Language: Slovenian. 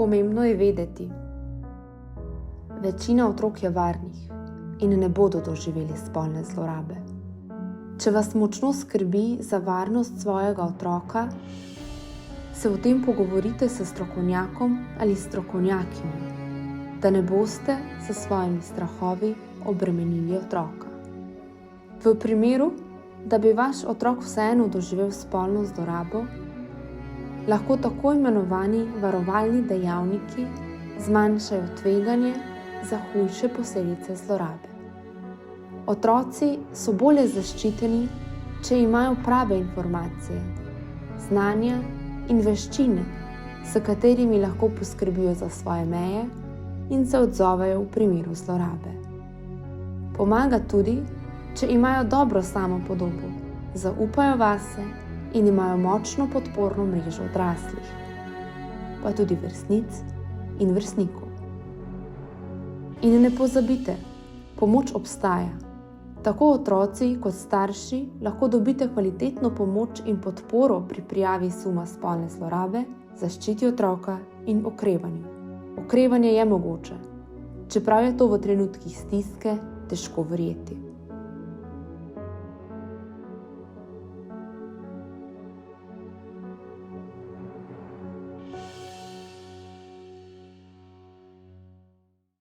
Pomembno je vedeti, večina otrok je varnih in ne bodo doživeli spolne zlorabe. Če vas močno skrbi za varnost svojega otroka, se o tem pogovorite s strokovnjakom ali strokovnjakinjo, da ne boste s svojimi strahovi obremenili otroka. V primeru, da bi vaš otrok vseeno doživel spolno zlorabo, lahko tako imenovani varovalni dejavniki zmanjšajo tveganje za hujše posledice zlorabe. Otroci so bolje zaščiteni, če imajo prave informacije, znanja in veščine, s katerimi lahko poskrbijo za svoje meje in se odzovejo v primeru zlorabe. Pomaga tudi, če imajo dobro samopodobo, zaupajo vase in imajo močno podporno mrežo odraslih, pa tudi vrstnic in vrstnikov. In ne pozabite, pomoč obstaja. Tako otroci kot starši lahko dobite kvalitetno pomoč in podporo pri prijavi suma spolne zlorabe, zaščiti otroka in okrevanju. Okrevanje je mogoče, čeprav je to v trenutkih stiske težko verjeti.